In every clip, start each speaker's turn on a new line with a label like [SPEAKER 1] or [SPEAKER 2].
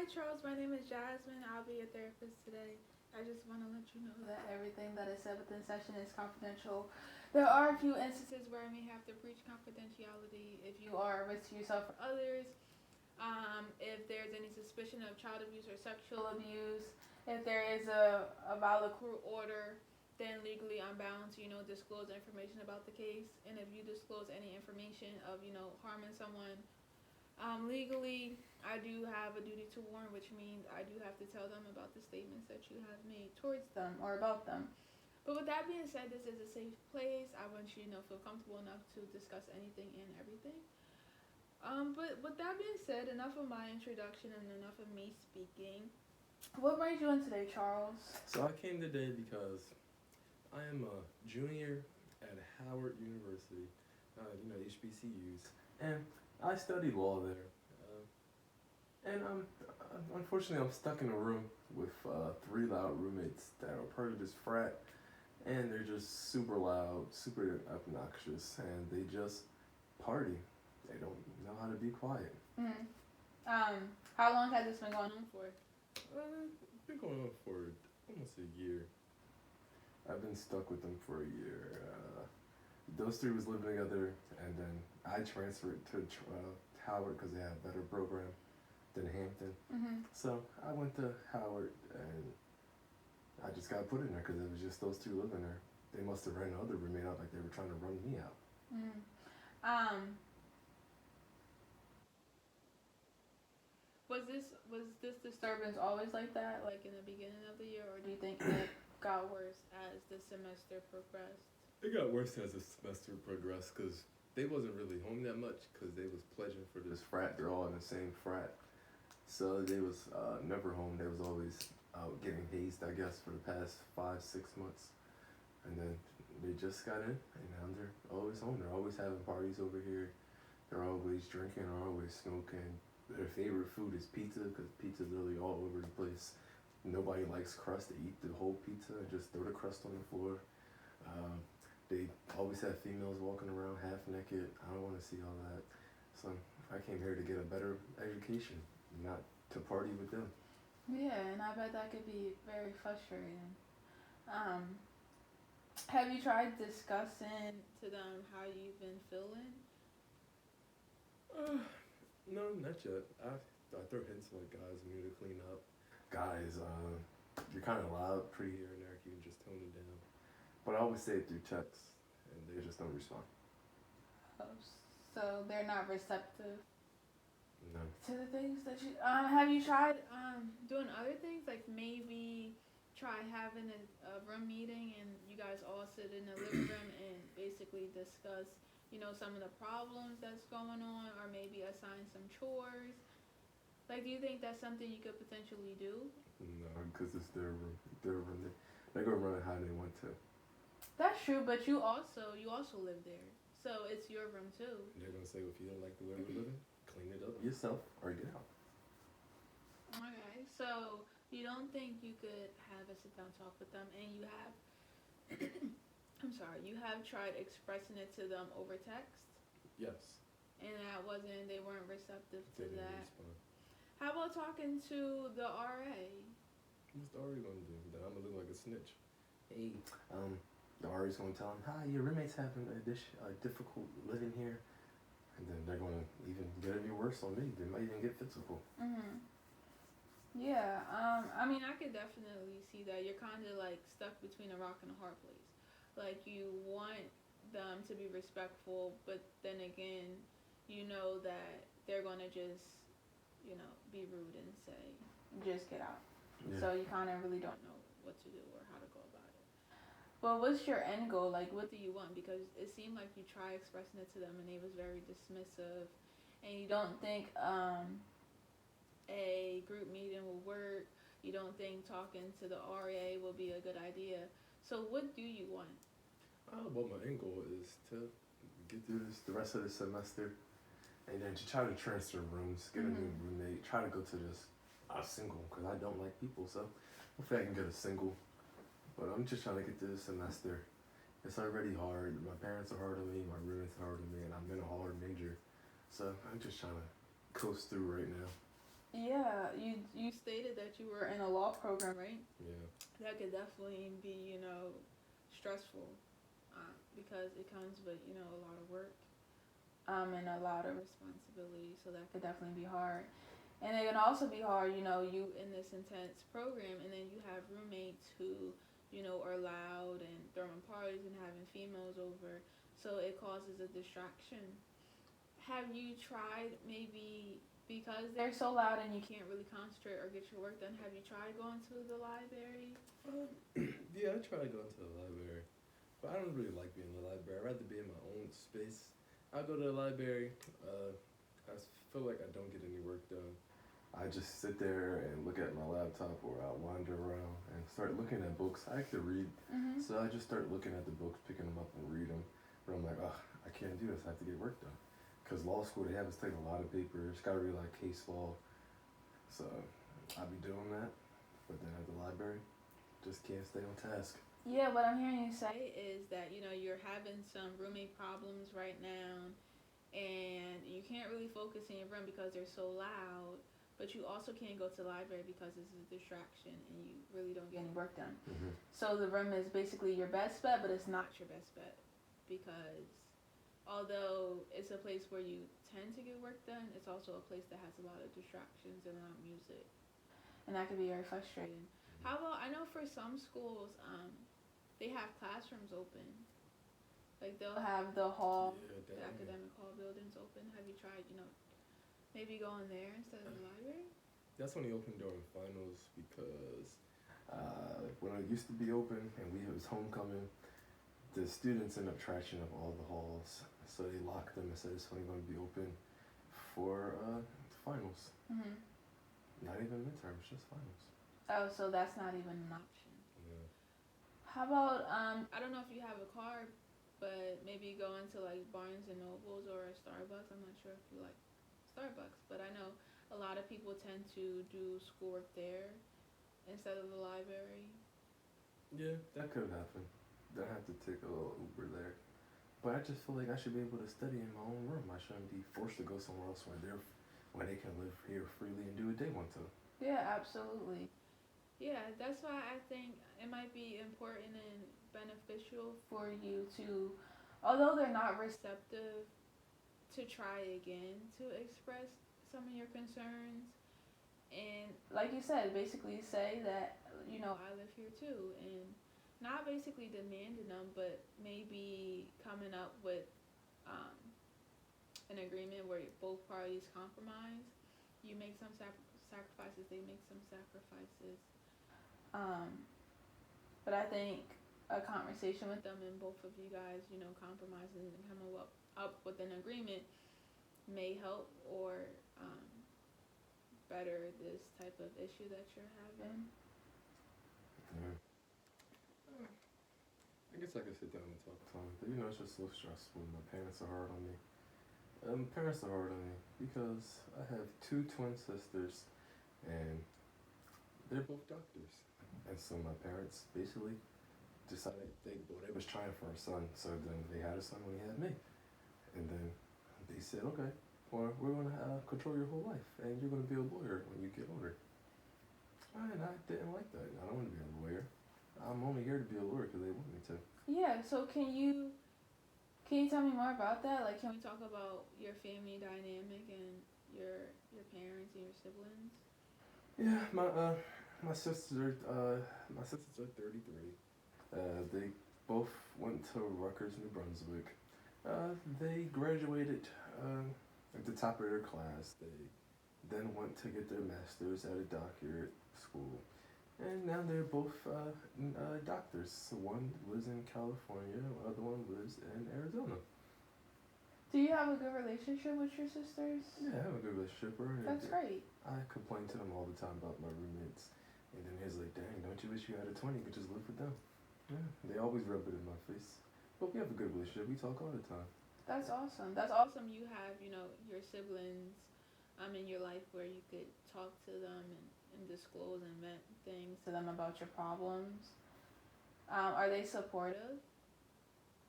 [SPEAKER 1] Hi, Charles. My name is Jasmine. I'll be your therapist today. I just want to let you know that everything that is said within session is confidential. There are a few instances where I may have to breach confidentiality if you are a risk to yourself or others. If there's any suspicion of child abuse or sexual abuse, if there is a valid court order, then legally I'm bound to, disclose information about the case. And if you disclose any information of, harming someone, legally, I do have a duty to warn, which means I do have to tell them about the statements that you have made towards them or about them. But with that being said, this is a safe place. I want you to feel comfortable enough to discuss anything and everything. But with that being said, enough of my introduction and enough of me speaking. What brings you in today, Charles?
[SPEAKER 2] So I came today because I am a junior at Howard University, HBCUs, and I study law there. And unfortunately, I'm stuck in a room with three loud roommates that are part of this frat, and they're just super loud, super obnoxious, and they just party. They don't know how to be quiet.
[SPEAKER 1] How long has this been going on for?
[SPEAKER 2] It's been going on for almost a year. I've been stuck with them for a year. Those three was living together, and then I transferred to Howard because they had a better program than Hampton. So I went to Howard, and I just got put in there because it was just those two living there. They must have ran the other roommate out like they were trying to run me out.
[SPEAKER 1] Was this disturbance always like that, like in the beginning of the year, or do you think it got worse as the semester progressed?
[SPEAKER 2] It got worse as the semester progressed because they wasn't really home that much because they was pledging for this frat. They're all in the same frat. So they was never home. They was always out getting hazed, I guess, for the past 5-6 months. And then they just got in, and now they're always home. They're always having parties over here. They're always drinking or always smoking. Their favorite food is pizza because pizza's literally all over the place. Nobody likes crust. They eat the whole pizza and just throw the crust on the floor. They always have females walking around half naked. I don't want to see all that. So I came here to get a better education, not to party with them.
[SPEAKER 1] Yeah, and I bet that could be very frustrating. Have you tried discussing to them how you've been feeling?
[SPEAKER 2] No, not yet. I throw hints like, guys, we need to clean up. Guys, you're kind of loud, pretty here and there. You can just tone it down. But I always say it through text, and they just don't respond.
[SPEAKER 1] So they're not receptive.
[SPEAKER 2] No.
[SPEAKER 1] To the things that you have you tried doing other things, like maybe try having a room meeting and you guys all sit in the living room and basically discuss some of the problems that's going on, or maybe assign some chores. Like, do you think that's something you could potentially do?
[SPEAKER 2] No, because it's their room. They're gonna run it how they want to.
[SPEAKER 1] That's true, but you also live there, so it's your room too.
[SPEAKER 2] They're gonna say, well, if you don't like the way we're living, clean it up yourself or get out.
[SPEAKER 1] Okay, so you don't think you could have a sit down talk with them, and you have you have tried expressing it to them over text?
[SPEAKER 2] Yes.
[SPEAKER 1] And they weren't receptive to
[SPEAKER 2] They didn't
[SPEAKER 1] that.
[SPEAKER 2] respond.
[SPEAKER 1] How about talking to the RA?
[SPEAKER 2] What's the RA gonna do? Then I'm gonna look like a snitch. Hey, the RA's gonna tell him, hi, your roommate's having a difficult living here. And then they're gonna even get it worse on me. They might even get physical.
[SPEAKER 1] Yeah, I could definitely see that. You're kind of like stuck between a rock and a hard place. Like, you want them to be respectful, but then again, you know that they're gonna just, be rude and say, just get out. Yeah. So you kind of really don't know what to do or how to go about it. But what's your end goal? Like, what do you want? Because it seemed like you tried expressing it to them and they was very dismissive, and you don't think a group meeting will work. You don't think talking to the RA will be a good idea. So what do you want?
[SPEAKER 2] Well, my end goal is to get through the rest of the semester, and then to try to transfer rooms, get a new roommate, try to go to just a single, because I don't like people, so hopefully I can get a single. But I'm just trying to get through the semester. It's already hard. My parents are hard on me, my roommates are hard on me, and I'm in a hard major. So I'm just trying to coast through right now.
[SPEAKER 1] Yeah, you stated that you were in a law program, right?
[SPEAKER 2] Yeah.
[SPEAKER 1] That could definitely be, stressful, because it comes with, a lot of work, and a lot of responsibility. So that could definitely be hard. And it can also be hard, you in this intense program, and then you have roommates who, are loud and throwing parties and having females over. So it causes a distraction. Have you tried, maybe because they're so loud and you can't really concentrate or get your work done, have you tried going to the library?
[SPEAKER 2] Um, yeah, I try to go into the library, but I don't really like being in the library. I'd rather be in my own space. I go to the library. I feel like I don't get any work done. I just sit there and look at my laptop, or I wander around and start looking at books. I like to read, so I just start looking at the books, picking them up and read them. But I'm like, oh, I can't do this. I have to get work done. Because law school, they have us take a lot of papers. Got to read like case law. So I'll be doing that. But then at the library, just can't stay on task.
[SPEAKER 1] Yeah, what I'm hearing you say is that, you're having some roommate problems right now, and you can't really focus in your room because they're so loud, but you also can't go to the library because it's a distraction and you really don't get any work done. So the room is basically your best bet, but it's not your best bet, because although it's a place where you tend to get work done, it's also a place that has a lot of distractions and loud music, and that can be very frustrating. How about, I know for some schools, they have classrooms open. Like they'll have the hall,
[SPEAKER 2] Yeah,
[SPEAKER 1] the academic hall buildings open. Have you tried, maybe going there instead of the library?
[SPEAKER 2] That's only open during finals because when it used to be open and it was homecoming, the students end up trashing up all the halls, so they locked them and said it's only going to be open for finals. Not even midterms, just finals.
[SPEAKER 1] Oh, so that's not even an option.
[SPEAKER 2] Yeah.
[SPEAKER 1] How about, I don't know if you have a car, but maybe go into like Barnes and Nobles or Starbucks. I'm not sure if you like Starbucks, but I know a lot of people tend to do schoolwork there instead of the library.
[SPEAKER 2] Yeah, that could happen. Then I have to take a little Uber there. But I just feel like I should be able to study in my own room. I shouldn't be forced to go somewhere else when they can live here freely and do what they want to.
[SPEAKER 1] Yeah, absolutely. Yeah, that's why I think it might be important and beneficial for you to, although they're not receptive, to try again to express some of your concerns. And like you said, basically say that, I live here too, and not basically demanding them, but maybe coming up with, an agreement where both parties compromise. You make some sacrifices, they make some sacrifices. But I think a conversation with them and both of you guys, compromising and coming up with an agreement may help, or better this type of issue that you're having.
[SPEAKER 2] Yeah. I guess I could sit down and talk to them, but it's just so stressful. My parents are hard on me. Parents are hard on me because I have two twin sisters, and they're both doctors. And so my parents basically decided they was trying for a son, so then they had a son when they had me. And then they said, okay, well, we're going to control your whole life, and you're going to be a lawyer when you get older. And I didn't like that. I don't want to be a lawyer. I'm only here to be a lawyer because they want me to.
[SPEAKER 1] Yeah, so can you tell me more about that? Like, can we talk about your family dynamic and your parents and your siblings?
[SPEAKER 2] Yeah, my sisters are 33. They both went to Rutgers, New Brunswick. They graduated at the top of their class. They then went to get their masters at a doctorate school. And now they're both doctors. So one lives in California, the other one lives in Arizona.
[SPEAKER 1] Do you have a good relationship with your sisters?
[SPEAKER 2] Yeah, I have a good relationship with her.
[SPEAKER 1] That's great.
[SPEAKER 2] I complain to them all the time about my roommates. And then he's like, dang, don't you wish you had a 20? You could just live with them. Yeah, they always rub it in my face. But we have a good relationship. We talk all the time.
[SPEAKER 1] That's awesome. That's awesome you have, your siblings in your life where you could talk to them and disclose and vent things to them about your problems. Are they supportive?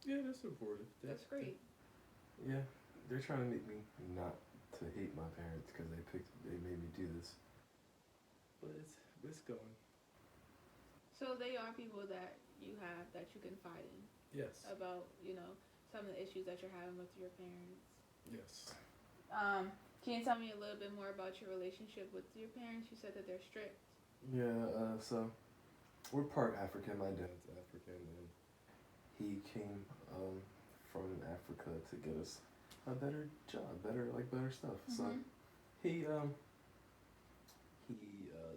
[SPEAKER 2] Yeah, they're supportive.
[SPEAKER 1] That's great.
[SPEAKER 2] Yeah, they're trying to make me not to hate my parents. liked because they made me do this. But it's going.
[SPEAKER 1] So they are people that you have that you confide in
[SPEAKER 2] Yes.
[SPEAKER 1] about, some of the issues that you're having with your parents.
[SPEAKER 2] Yes.
[SPEAKER 1] Can you tell me a little bit more about your relationship with your parents? You said that they're strict.
[SPEAKER 2] Yeah. So we're part African. My dad's African, and he came from Africa to get us a better job, better stuff.
[SPEAKER 1] Mm-hmm.
[SPEAKER 2] So he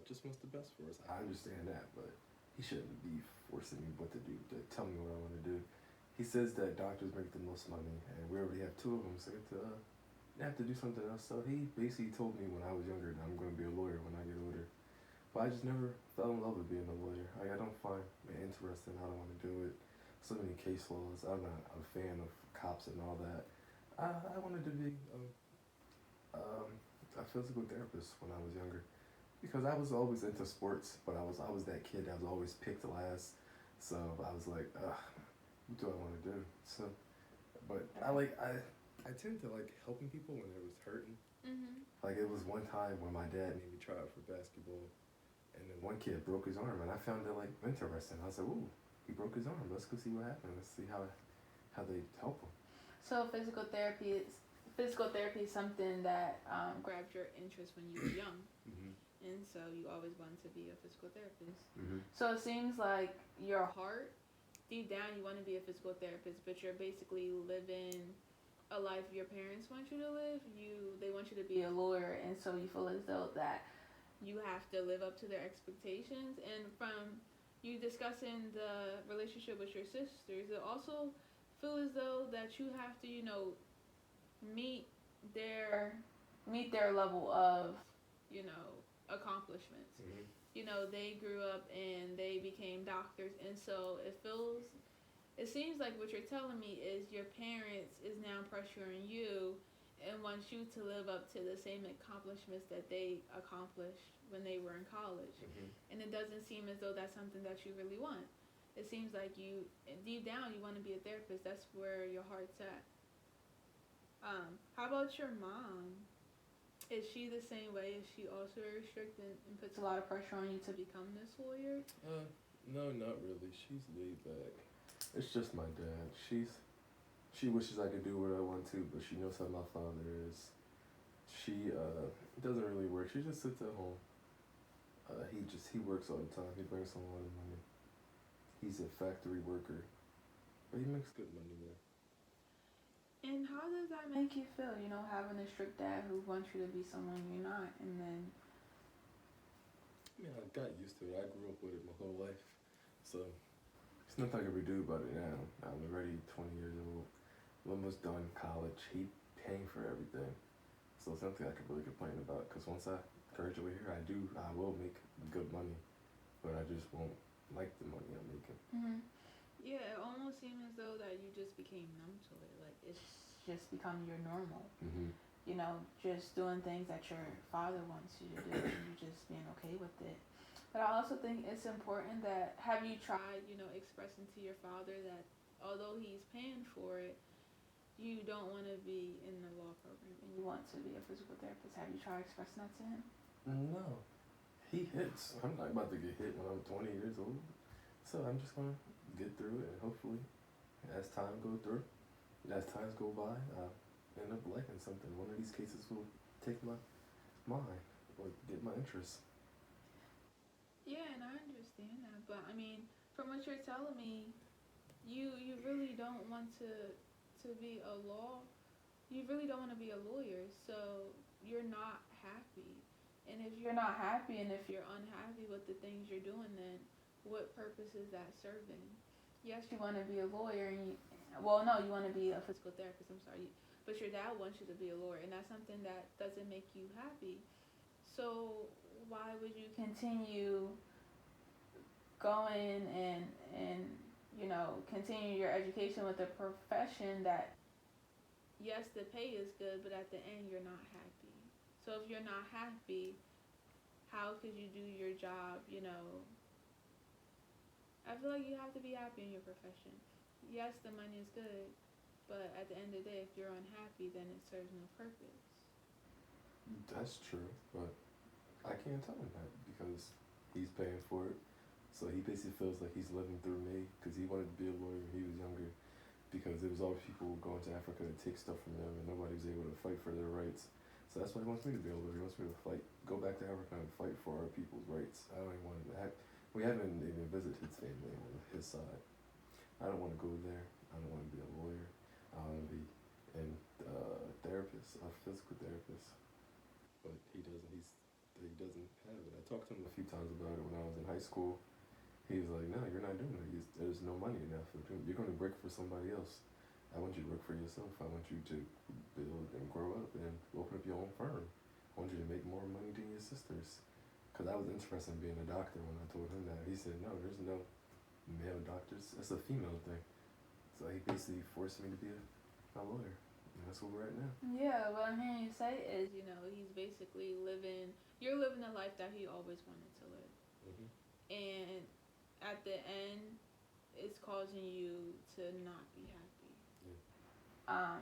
[SPEAKER 2] just wants the best for us. I understand that, but he shouldn't be forcing me what to do, to tell me what I want to do. He says that doctors make the most money, and we already have 2 of them, so I have to do something else. So he basically told me when I was younger that I'm going to be a lawyer when I get older. But I just never fell in love with being a lawyer. I don't find it interesting. I don't want to do it. So many case laws. I'm not a fan of cops and all that. I wanted to be a physical therapist when I was younger. Because I was always into sports, but I was that kid that was always picked last. So I was like, what do I want to do? So, but I tend to like helping people when they was hurting.
[SPEAKER 1] Mm-hmm.
[SPEAKER 2] Like it was one time when my dad made me try out for basketball, and then one kid broke his arm, and I found it like interesting. I said, "Ooh, he broke his arm. Let's go see what happened. Let's see how they help him."
[SPEAKER 1] So physical therapy is something that grabbed your interest when you were young.
[SPEAKER 2] Mm-hmm.
[SPEAKER 1] And so you always wanted to be a physical therapist.
[SPEAKER 2] Mm-hmm.
[SPEAKER 1] So it seems like your heart, deep down, you want to be a physical therapist, but you're basically living a life your parents want you to live. They want you to be a lawyer, and so you feel as though that you have to live up to their expectations. And from you discussing the relationship with your sisters, it also feel as though that you have to, meet their level of, accomplishments.
[SPEAKER 2] Mm-hmm.
[SPEAKER 1] They grew up and they became doctors, and so it seems like what you're telling me is your parents is now pressuring you and wants you to live up to the same accomplishments that they accomplished when they were in college.
[SPEAKER 2] Mm-hmm.
[SPEAKER 1] And it doesn't seem as though that's something that you really want. It seems like you, deep down, you want to be a therapist. That's where your heart's at. How about your mom? Is she the same way? Is she also very strict and puts a lot of pressure on you to become this lawyer?
[SPEAKER 2] No, not really. She's laid back. It's just my dad. She wishes I could do what I want to, but she knows how my father is. She doesn't really work. She just sits at home. He works all the time. He brings home a lot of money. He's a factory worker, but he makes good money there.
[SPEAKER 1] And how does that make you feel, having a strict dad who wants you to be someone you're not, and then...
[SPEAKER 2] I got used to it. I grew up with it my whole life. So, there's nothing I can really do about it now. I'm already 20 years old. I'm almost done college. He paying for everything. So it's nothing I can really complain about, because once I graduate here, I will make good money. But I just won't like the money I'm making.
[SPEAKER 1] Mm-hmm. Yeah, it almost seems as though that you just became numb to it. Like, it's just become your normal.
[SPEAKER 2] Mm-hmm.
[SPEAKER 1] Just doing things that your father wants you to do and you just being okay with it. But I also think it's important that, have you tried, expressing to your father that although he's paying for it, you don't want to be in the law program and you want to be a physical therapist? Have you tried expressing that to him?
[SPEAKER 2] No. He hits. I'm not about to get hit when I'm 20 years old. So I'm just going to get through it, and hopefully, as times go by, I'll end up liking something. One of these cases will take my mind or get my interest.
[SPEAKER 1] Yeah, and I understand that, but I mean, from what you're telling me, you really don't want to be you really don't want to be a lawyer, so you're not happy. And if you're not happy and if you're unhappy with the things you're doing, then what purpose is that serving? Yes, you want to be a lawyer, and you want to be a physical therapist, I'm sorry, but your dad wants you to be a lawyer, and that's something that doesn't make you happy. So why would you continue going and continue your education with a profession that, yes, the pay is good, but at the end you're not happy? So if you're not happy, how could you do your job? I feel like you have to be happy in your profession. Yes, the money is good, but at the end of the day, if you're unhappy, then it serves no purpose.
[SPEAKER 2] That's true, but I can't tell him that because he's paying for it. So he basically feels like he's living through me because he wanted to be a lawyer when he was younger. Because there was always people going to Africa to take stuff from them, and nobody was able to fight for their rights. So that's why he wants me to be a lawyer. He wants me to fight, go back to Africa and fight for our people's rights. I don't even want to. We haven't even visited his family on his side. I don't want to go there. I don't want to be a lawyer. I want to be a therapist, a physical therapist. But he doesn't. He doesn't have it. I talked to him a few times about it when I was in high school. He was like, "No, you're not doing it. There's no money enough. You're going to work for somebody else. I want you to work for yourself. I want you to build and grow up and open up your own firm. I want you to make more money than your sisters." Because I was interested in being a doctor when I told him that. He said, "No, there's no male doctors. It's a female thing." So he basically forced me to be a lawyer. And that's where we're at now.
[SPEAKER 1] Yeah, what I'm hearing you say is, he's basically you're living the life that he always wanted to live.
[SPEAKER 2] Mm-hmm.
[SPEAKER 1] And at the end, it's causing you to not be happy.
[SPEAKER 2] Yeah.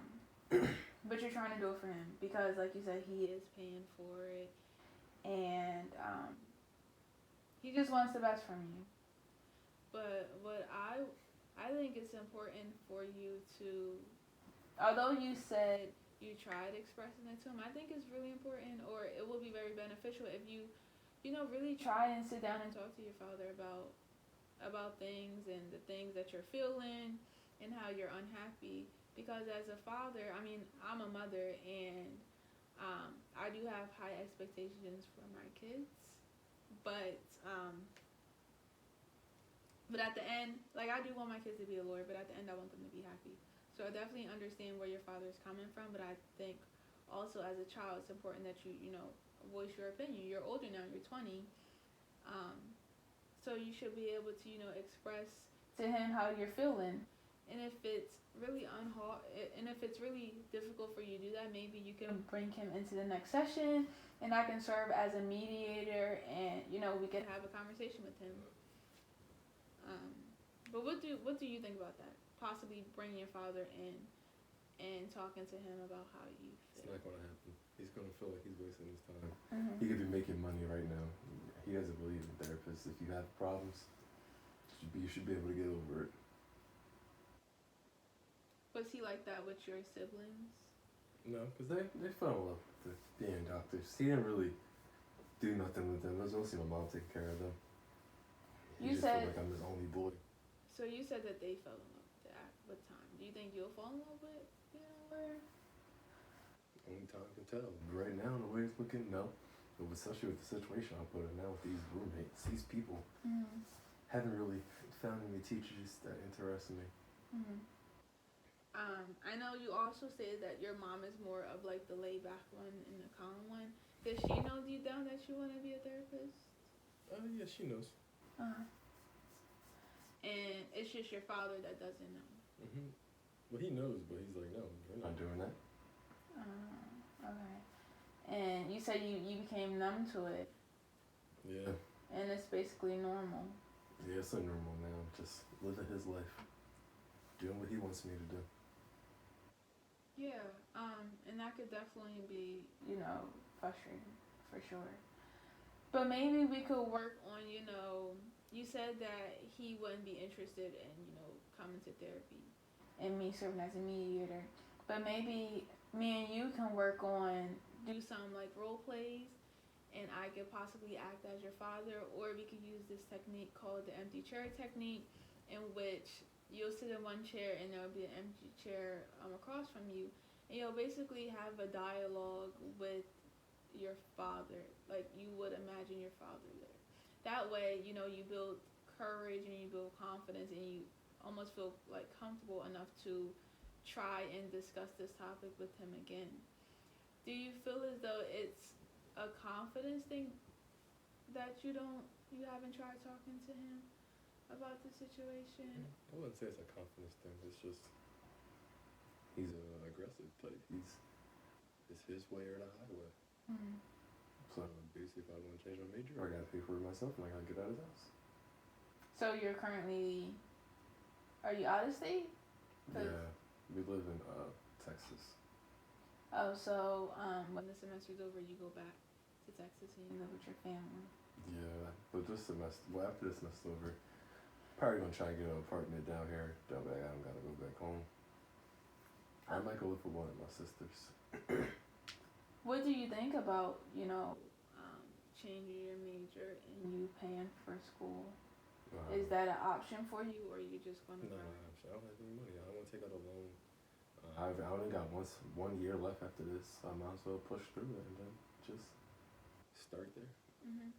[SPEAKER 1] But you're trying to do it for him because, like you said, he is paying for it, and he just wants the best from you. But what I think it's important for you to, although you said you tried expressing it to him, I think it's really important, or it will be very beneficial if you really try and sit down and talk to your father about things and the things that you're feeling and how you're unhappy. Because as a father, I mean, I'm a mother, and I do have high expectations for my kids, but at the end, like, I do want my kids to be a lawyer, but at the end, I want them to be happy. So I definitely understand where your father is coming from, but I think also as a child, it's important that you voice your opinion. You're older now, you're 20, so you should be able to, express to him how you're feeling. And if it's really and if it's really difficult for you to do that, maybe you can bring him into the next session, and I can serve as a mediator, and we can have a conversation with him. But what do you think about that? Possibly bringing your father in and talking to him about how you feel.
[SPEAKER 2] It's not going to happen. He's going to feel like he's wasting his time.
[SPEAKER 1] Mm-hmm.
[SPEAKER 2] He could be making money right now. He doesn't believe in therapists. If you have problems, you should be able to get over it.
[SPEAKER 1] Was he like that with your siblings?
[SPEAKER 2] No, because they fell in love with being doctors. He didn't really do nothing with them. It was mostly my mom taking care of them. He just felt like I'm his only boy.
[SPEAKER 1] So you said that they fell in love with time. Do you think you'll fall in love with being a lawyer?
[SPEAKER 2] Only time can tell. Right now, the way it's looking, no. But especially with the situation I put in now with these roommates, these people, haven't really found any teachers that interest me.
[SPEAKER 1] Mm-hmm. I know you also said that your mom is more of like the laid back one and the calm one. Does she know deep down that you want to be a therapist?
[SPEAKER 2] Yeah, she knows.
[SPEAKER 1] And it's just your father that doesn't know.
[SPEAKER 2] Mm-hmm. Well, he knows, but he's like, no, you're not doing that.
[SPEAKER 1] Okay. And you said you became numb to it.
[SPEAKER 2] Yeah.
[SPEAKER 1] And it's basically normal.
[SPEAKER 2] Yeah, it's so normal now. Just living his life. Doing what he wants me to do.
[SPEAKER 1] Yeah, and that could definitely be, frustrating, for sure. But maybe we could work on, you said that he wouldn't be interested in, coming to therapy and me serving as a mediator. But maybe me and you can work on, do some, like, role plays, and I could possibly act as your father, or we could use this technique called the empty chair technique, in which you'll sit in one chair and there'll be an empty chair across from you, and you'll basically have a dialogue with your father, like you would imagine your father there. That way, you build courage and you build confidence, and you almost feel like comfortable enough to try and discuss this topic with him again. Do you feel as though it's a confidence thing that you haven't tried talking to him about the situation?
[SPEAKER 2] I wouldn't say it's a confidence thing. It's just he's an aggressive type. It's his way or the highway.
[SPEAKER 1] Mm-hmm.
[SPEAKER 2] So basically, if I want to change my major, I gotta pay for it myself, and I gotta get out of his house.
[SPEAKER 1] So are you out of state?
[SPEAKER 2] Yeah, we live in Texas.
[SPEAKER 1] Oh, so when the semester's over, you go back to Texas and you live with your family.
[SPEAKER 2] Yeah, but this semester, well, after this semester over, probably gonna try and get an apartment down here. Down back, I don't gotta go back home. I might go live with one of my sisters.
[SPEAKER 1] What do you think about, changing your major and you paying for school? Is that an option for you, or are you just gonna?
[SPEAKER 2] No, I don't have any money. I don't want to take out a loan. I only got 1 year left after this, so I might as well push through it and then just start there.
[SPEAKER 1] Mm-hmm.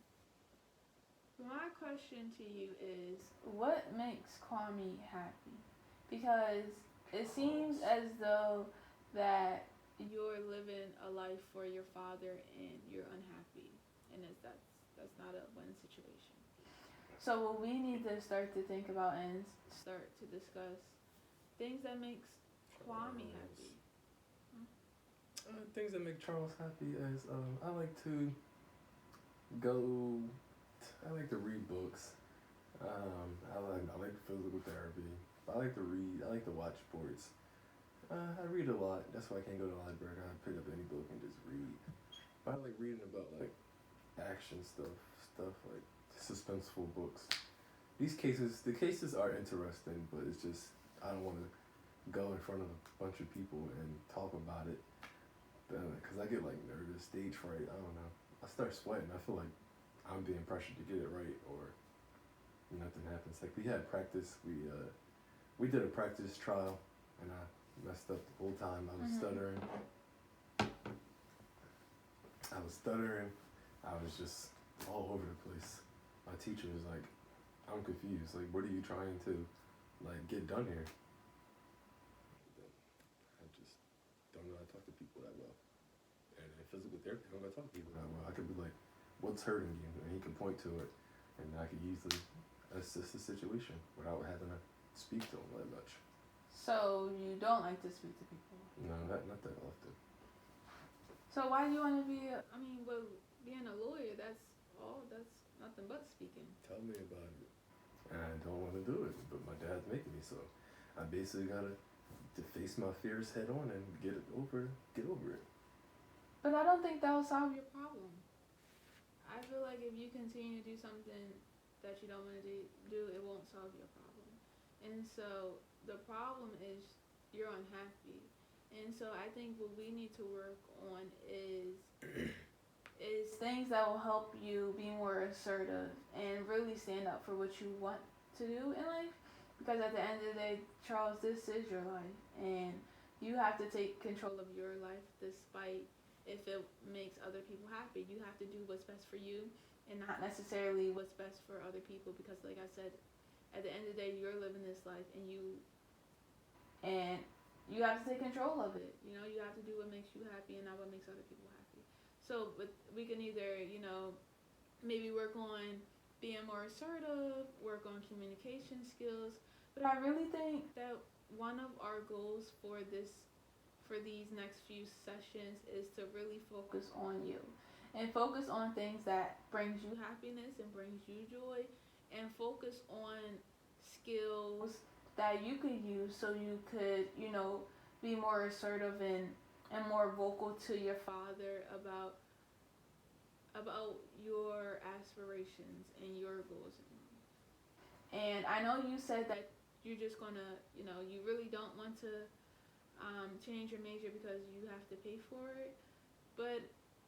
[SPEAKER 1] My question to you is, what makes Kwame happy? Because it seems as though that you're living a life for your father and you're unhappy, and that's not a win situation. So what we need to start to think about and start to discuss things that makes Kwame happy.
[SPEAKER 2] Things that make Charles happy is I like to go. I like to read books. I like physical therapy. I like to read. I like to watch sports. I read a lot. That's why I can't go to the library. I pick up any book and just read. But I like reading about like action stuff like suspenseful books. The cases are interesting, but it's just I don't want to go in front of a bunch of people and talk about it, because I get like nervous, stage fright. I don't know. I start sweating. I feel like I'm being pressured to get it right, or nothing happens. Like we had practice. We did a practice trial, and I messed up the whole time. I was stuttering. I was just all over the place. My teacher was like, "I'm confused. Like, what are you trying to, like, get done here?" I just don't know how to talk to people that well. And in physical therapy, I don't know how to talk to people that well. I could be like, "What's hurting you?" And he could point to it, and I could easily assist the situation without having to speak to him that much.
[SPEAKER 1] So you don't like to speak to people?
[SPEAKER 2] No, not that often.
[SPEAKER 1] So why do you want to be? Being a lawyer, that's nothing but speaking.
[SPEAKER 2] Tell me about it. And I don't want to do it, but my dad's making me, so I basically gotta face my fears head on and get over it.
[SPEAKER 1] But I don't think that will solve your problem. I feel like if you continue to do something that you don't want to do, it won't solve your problem. And so the problem is you're unhappy. And so I think what we need to work on is things that will help you be more assertive and really stand up for what you want to do in life. Because at the end of the day, Charles, this is your life, and you have to take control of your life despite if it makes other people happy. You have to do what's best for you and not necessarily what's best for other people, because like I said, at the end of the day, you're living this life, and you have to take control of it. You have to do what makes you happy and not what makes other people happy. So, but we can either, maybe work on being more assertive, work on communication skills. But I really think that one of our goals for these next few sessions is to really focus on you and focus on things that brings you happiness and brings you joy, and focus on skills that you could use so you could, be more assertive and more vocal to your father about your aspirations and your goals. And I know you said that you're just gonna, you really don't want to change your major because you have to pay for it. But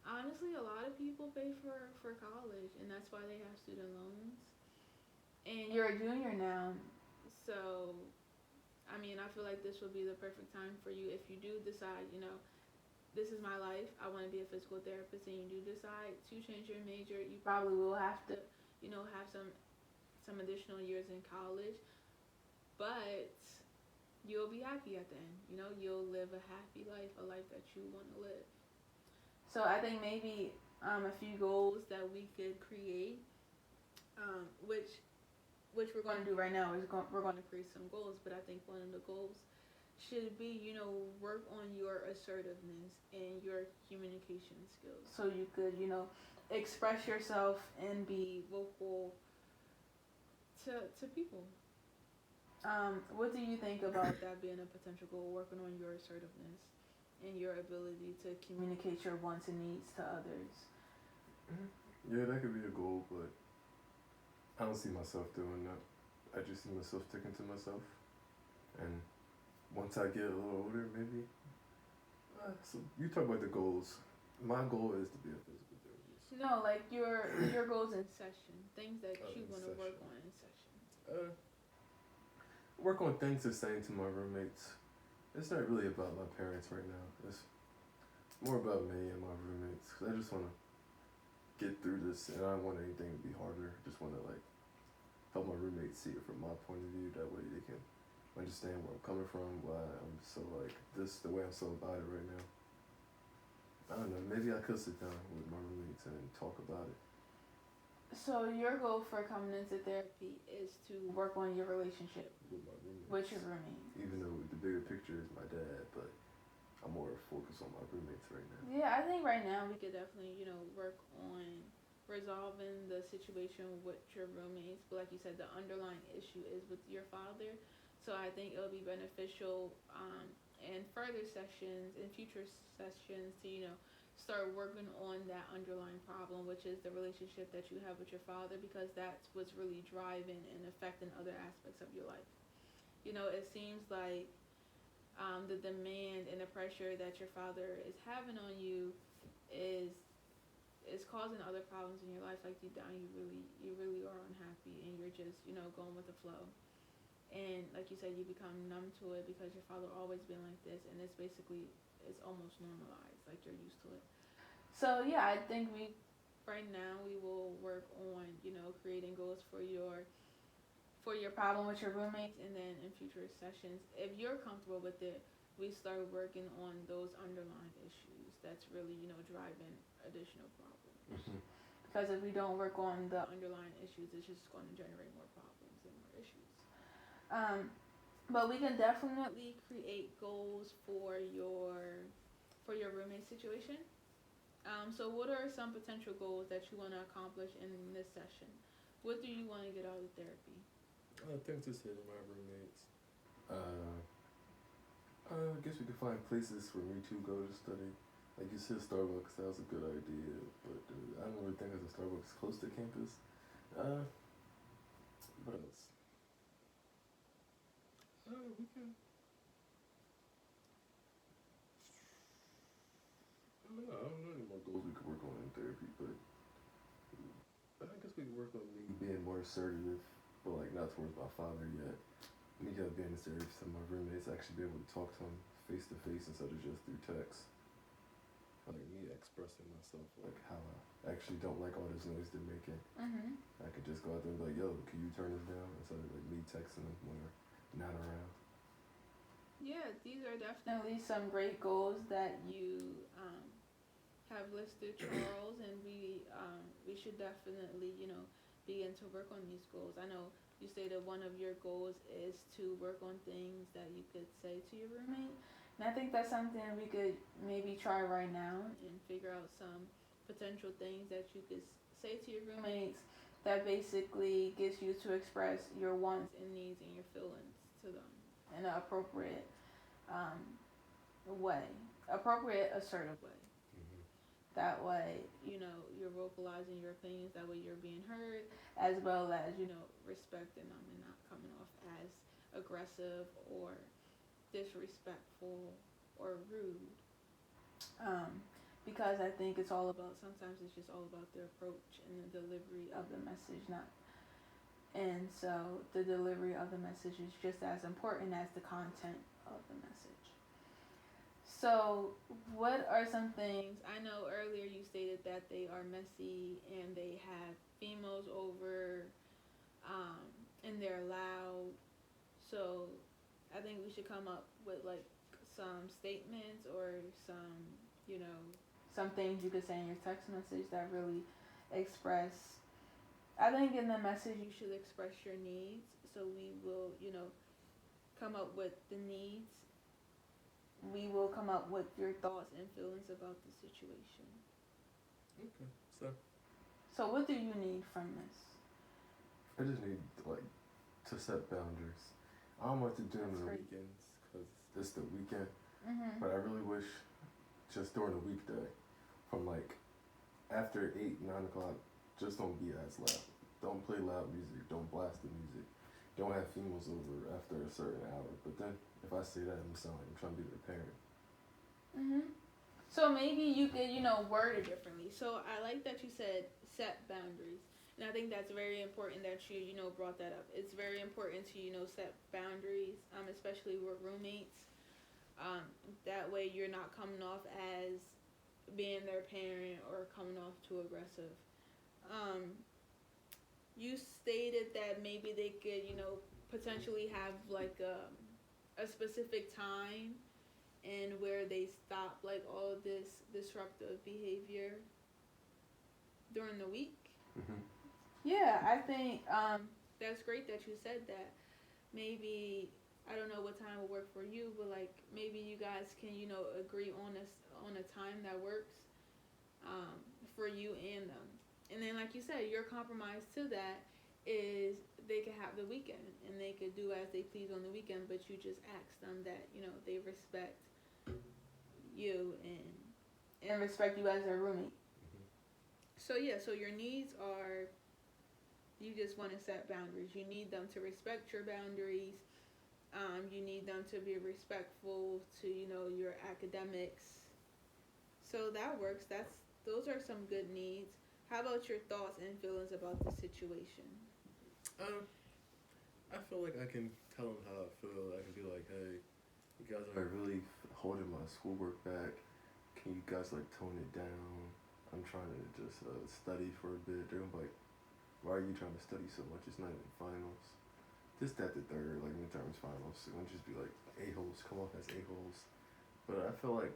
[SPEAKER 1] honestly, a lot of people pay for college, and that's why they have student loans. And you're a junior now, so I feel like this will be the perfect time for you if you do decide, this is my life, I want to be a physical therapist, and you do decide to change your major. You probably will have to, have some additional years in college, but you'll be happy at the end. You'll live a happy life, a life that you want to live. So I think maybe a few goals that we could create, which we're going to do right now, we're going to create some goals. But I think one of the goals should be, work on your assertiveness and your communication skills, so you could, express yourself and be vocal to people. What do you think about that being a potential goal, working on your assertiveness in your ability to communicate your wants and needs to others.
[SPEAKER 2] Yeah, that could be a goal, but I don't see myself doing that. I just see myself sticking to myself. And once I get a little older, maybe. So you talk about the goals. My goal is to be a physical therapist.
[SPEAKER 1] No, like your goals in session, things that you
[SPEAKER 2] In
[SPEAKER 1] want to work
[SPEAKER 2] session.
[SPEAKER 1] on in session.
[SPEAKER 2] Work on things the same to my roommates. It's not really about my parents right now. It's more about me and my roommates. 'Cause I just want to get through this, and I don't want anything to be harder. Just want to like help my roommates see it from my point of view. That way they can understand where I'm coming from, why I'm so like this, the way I'm so about it right now. I don't know. Maybe I could sit down with my roommates and talk about it.
[SPEAKER 1] So your goal for coming into therapy is to work on your relationship
[SPEAKER 2] With my roommates.
[SPEAKER 1] with your roommate.
[SPEAKER 2] Even though the bigger picture is my dad, but I'm more focused on my roommates right now.
[SPEAKER 1] Yeah, I think right now we could definitely, work on resolving the situation with your roommates. But like you said, the underlying issue is with your father. So I think it'll be beneficial in further sessions, in future sessions, to, start working on that underlying problem, which is the relationship that you have with your father, because that's what's really driving and affecting other aspects of your life. It seems like the demand and the pressure that your father is having on you is causing other problems in your life. Like deep down, you really are unhappy, and you're just going with the flow. And like you said, you become numb to it because your father always been like this, and it's almost normalized, like you're used to it. So yeah, I think right now we will work on creating goals for your problem with your roommates, and then in future sessions, if you're comfortable with it, we start working on those underlying issues that's really driving additional problems.
[SPEAKER 2] Mm-hmm.
[SPEAKER 1] Because if we don't work on the underlying issues, it's just going to generate more problems and more issues. But we can definitely create goals for your roommate situation. So what are some potential goals that you want to accomplish in this session? What do you want to get out of therapy?
[SPEAKER 2] Things to say to my roommates. I guess we could find places for me to go to study. Like you said, Starbucks. That was a good idea, but I don't really think there's a Starbucks close to campus. What else? We can. I don't know any more goals we could work on in therapy, but I guess we could work on me being more assertive, but like not towards my father yet. Me being assertive to my roommates, actually be able to talk to them face to face instead of just through text. Like me expressing myself, like how I actually don't like all this noise they're making.
[SPEAKER 1] Mm-hmm.
[SPEAKER 2] I could just go out there and be like, yo, can you turn this down? Instead of like me texting them when they're not around.
[SPEAKER 1] Yeah, these are definitely some great goals that you have listed, Charles, and we should definitely begin to work on these goals. I know you stated one of your goals is to work on things that you could say to your roommate, and I think that's something we could maybe try right now and figure out some potential things that you could say to your roommates that basically gets you to express your wants and needs and your feelings to them in an appropriate way, appropriate, assertive way.
[SPEAKER 2] Mm-hmm.
[SPEAKER 1] That way, you're vocalizing your opinions. That way, you're being heard, as well as respecting them and not coming off as aggressive or disrespectful or rude. Because I think it's all about. Sometimes it's just all about the approach and the delivery of the message, not. And so the delivery of the message is just as important as the content of the message. So, what are some things? I know earlier you stated that they are messy and they have females over, and they're loud. So, I think we should come up with like some statements or some, some things you could say in your text message that really express. I think in the message you should express your needs. So we will, come up with the needs. We will come up with your thoughts and feelings about the situation.
[SPEAKER 2] Okay,
[SPEAKER 1] so what do you need from this?
[SPEAKER 2] I just need to set boundaries. I don't want to do them on the weekends because it's the weekend.
[SPEAKER 1] Mm-hmm.
[SPEAKER 2] But I really wish just during the weekday, from like after 8, 9 o'clock, just don't be as loud. Don't play loud music. Don't blast the music. Don't have females over after a certain hour. But then, if I say that, I'm sounding like I'm trying to be their parent.
[SPEAKER 1] Mhm. So maybe you could, word it differently. So I like that you said set boundaries. And I think that's very important that you brought that up. It's very important to, set boundaries, especially with roommates. That way you're not coming off as being their parent or coming off too aggressive. You stated that maybe they could, potentially have like a specific time and where they stop like all of this disruptive behavior during the week.
[SPEAKER 2] Mm-hmm.
[SPEAKER 1] Yeah, I think that's great that you said that. Maybe I don't know what time will work for you, but like maybe you guys can agree on a time that works for you and them. And then like you said, your compromise to that is they could have the weekend and they could do as they please on the weekend, but you just ask them that they respect you and respect you as their roommate.
[SPEAKER 2] Mm-hmm.
[SPEAKER 1] So yeah, so your needs are you just want to set boundaries. You need them to respect your boundaries. You need them to be respectful to your academics. So that works. Those are some good needs. How about your thoughts and feelings about the situation?
[SPEAKER 2] I feel like I can tell them how I feel. I can be like, hey, you guys are really holding my schoolwork back. Can you guys like tone it down? I'm trying to just study for a bit. They're gonna be like, why are you trying to study so much? It's not even finals. This, that, the third, like midterms, finals. It won't just be like a-holes, come off as a-holes. But I feel like,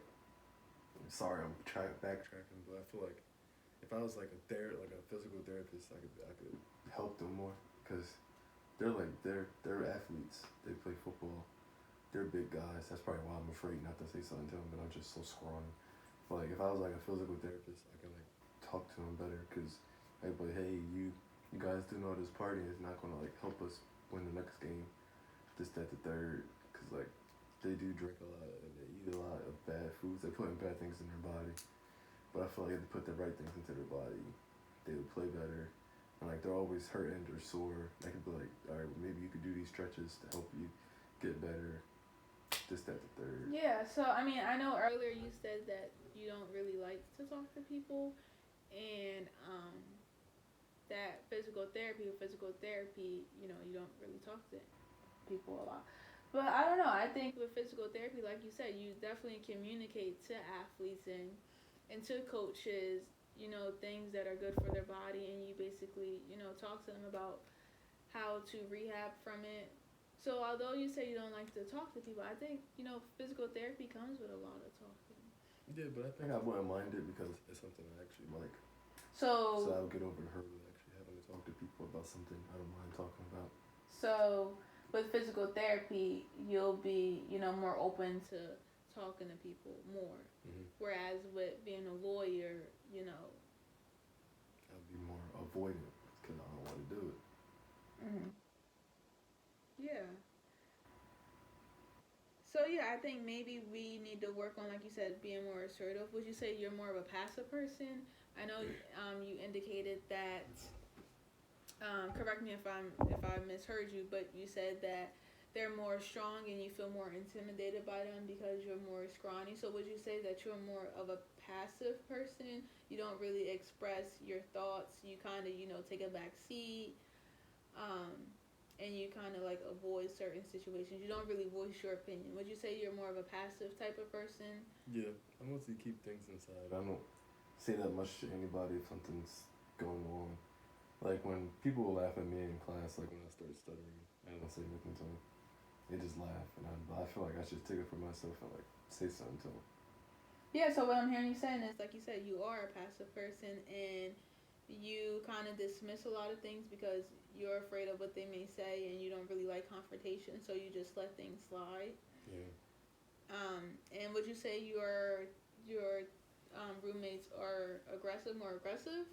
[SPEAKER 2] sorry, I'm backtracking, but I feel like if I was like a physical therapist, I could help them more, because they're athletes. They play football. They're big guys. That's probably why I'm afraid not to say something to them, but I'm just so scrawny. But like if I was like a physical therapist, I can like talk to them better, because I'd be like, hey, you guys do know this party is not gonna like help us win the next game. This, that, the third, because like they do drink a lot and they eat a lot of bad foods. They put in bad things in their body. But I feel like if they put the right things into their body, they would play better. And like they're always hurting or sore. I could be like, all right, well, maybe you could do these stretches to help you get better. This, that, the third.
[SPEAKER 1] Yeah, so I mean, I know earlier you said that you don't really like to talk to people, and that physical therapy, you don't really talk to people a lot. But I don't know. I think with physical therapy, like you said, you definitely communicate to athletes and to coaches, things that are good for their body, and you basically, talk to them about how to rehab from it. So although you say you don't like to talk to people, I think, physical therapy comes with a lot of talking.
[SPEAKER 2] Yeah, but I think I wouldn't mind it because it's something I actually like.
[SPEAKER 1] So
[SPEAKER 2] I'll get over the hurdle of actually having to talk to people about something I don't mind talking about.
[SPEAKER 1] So with physical therapy, you'll be, more open to talking to people more.
[SPEAKER 2] Mm-hmm.
[SPEAKER 1] Whereas with being a lawyer,
[SPEAKER 2] I'll be more avoidant because I don't want to do it.
[SPEAKER 1] Mm-hmm. Yeah. So yeah, I think maybe we need to work on, like you said, being more assertive. Would you say you're more of a passive person? I know you indicated that. Correct me if I misheard you, but you said that they're more strong and you feel more intimidated by them because you're more scrawny. So would you say that you're more of a passive person? You don't really express your thoughts. You kind of take a back seat. And you kind of like avoid certain situations. You don't really voice your opinion. Would you say you're more of a passive type of person?
[SPEAKER 2] Yeah, I mostly keep things inside. I don't say that much to anybody if something's going on. Like when people will laugh at me in class, like when I start stuttering, I don't say nothing to them. They just laugh, and I feel like I should take it for myself and like say something to them.
[SPEAKER 1] Yeah, so what I'm hearing you saying is, like you said, you are a passive person, and you kind of dismiss a lot of things because you're afraid of what they may say, and you don't really like confrontation, so you just let things slide.
[SPEAKER 2] Yeah.
[SPEAKER 1] And would you say your roommates are more aggressive?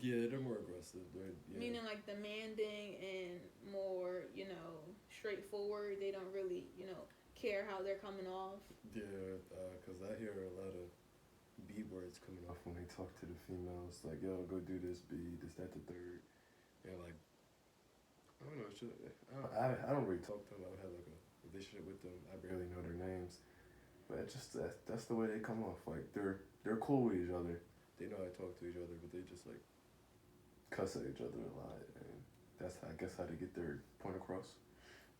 [SPEAKER 2] Yeah, they're more aggressive.
[SPEAKER 1] Meaning like demanding and more, straightforward. They don't really, care how they're coming off.
[SPEAKER 2] Yeah, because I hear a lot of B words coming off when they talk to the females, like, yo, go do this, B, this, that, the third. And, like, I don't know, I don't really talk to them. I don't have, like, a relationship with them. I barely know their names. But it's just, that's the way they come off. Like, they're cool with each other. They know how to talk to each other, but they just, like, cuss at each other a lot. And that's, I guess, how they get their point across.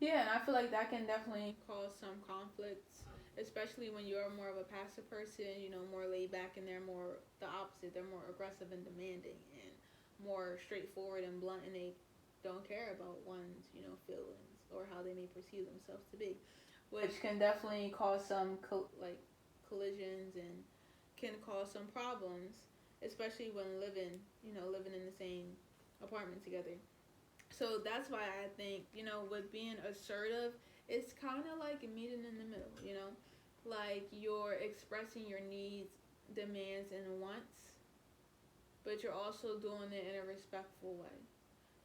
[SPEAKER 1] Yeah, and I feel like that can definitely cause some conflicts, especially when you're more of a passive person, you know, more laid back, and they're more the opposite. They're more aggressive and demanding and more straightforward and blunt, and they don't care about one's, you know, feelings or how they may perceive themselves to be, which can definitely cause some collisions and can cause some problems, especially when living in the same apartment together. So that's why I think, you know, with being assertive, it's kind of like meeting in the middle, you know? Like you're expressing your needs, demands, and wants, but you're also doing it in a respectful way.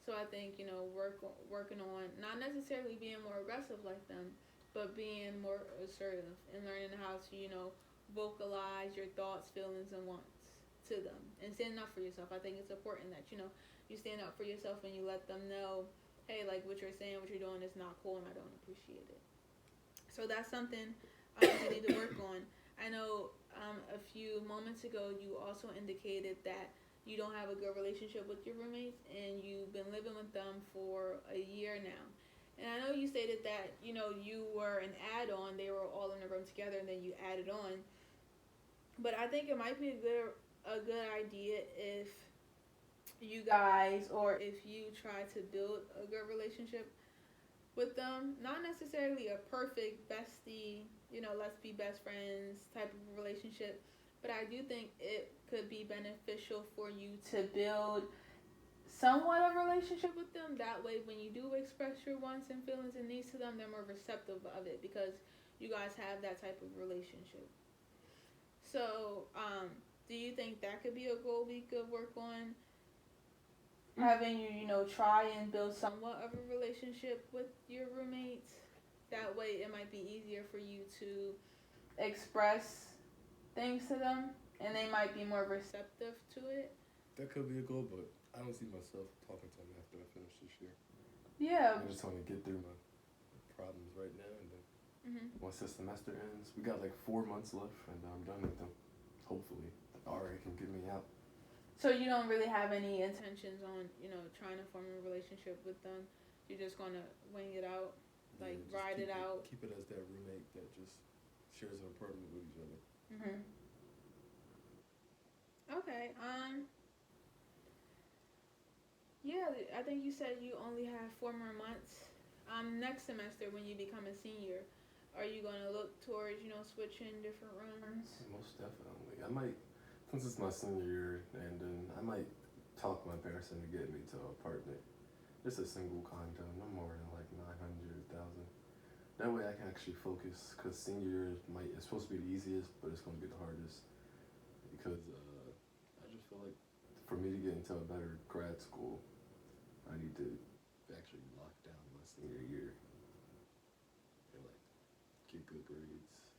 [SPEAKER 1] So I think, you know, working on not necessarily being more aggressive like them, but being more assertive and learning how to, you know, vocalize your thoughts, feelings, and wants to them and standing up for yourself. I think it's important that, you know, you stand up for yourself and you let them know, hey, like what you're saying, what you're doing is not cool and I don't appreciate it. So that's something you need to work on. I know a few moments ago you also indicated that you don't have a good relationship with your roommates and you've been living with them for a year now. And I know you stated that, you know, you were an add-on, they were all in a room together and then you added on. But I think it might be a good idea if you guys or if you try to build a good relationship with them, not necessarily a perfect bestie, you know, let's be best friends type of relationship, but I do think it could be beneficial for you to build somewhat of a relationship with them. That way, when you do express your wants and feelings and needs to them, they're more receptive of it because you guys have that type of relationship. So, do you think that could be a goal we could work on? Having you, you know, try and build somewhat of a relationship with your roommates. That way, it might be easier for you to express things to them, and they might be more receptive to it.
[SPEAKER 2] That could be a goal, but I don't see myself talking to them after I finish this year.
[SPEAKER 1] Yeah.
[SPEAKER 2] I just want to get through my problems right now, and then once the semester ends, we got like 4 months left, and I'm done with them. Hopefully, RA can get me out.
[SPEAKER 1] So you don't really have any intentions on, you know, trying to form a relationship with them. You're just gonna wing it out, like
[SPEAKER 2] Yeah,
[SPEAKER 1] ride it out.
[SPEAKER 2] Keep it as that roommate that just shares an apartment with each other.
[SPEAKER 1] Okay. Yeah, I think you said you only have 4 more months. Next semester when you become a senior, are you gonna look towards, you know, switching different rooms?
[SPEAKER 2] Most definitely. I might, since it's my senior year, and then I might talk my parents into getting me to an apartment. Just a single condo, no more than like 900,000. That way I can actually focus, because senior year it's supposed to be the easiest, but it's going to be the hardest. Because I just feel like for me to get into a better grad school, I need to actually lock down my senior year and like get good grades,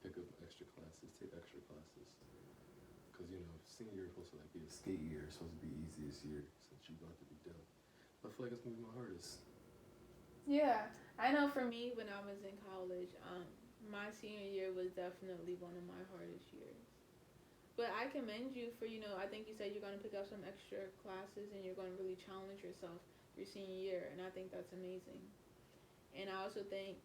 [SPEAKER 2] pick up extra classes, take extra classes. Because, you know, senior year is supposed to like be a skate year, it's supposed to be the easiest year since you're about to be done. I feel like it's going to be my hardest.
[SPEAKER 1] Yeah, I know for me when I was in college, my senior year was definitely one of my hardest years. But I commend you for, you know, I think you said you're going to pick up some extra classes and you're going to really challenge yourself your senior year, and I think that's amazing. And I also think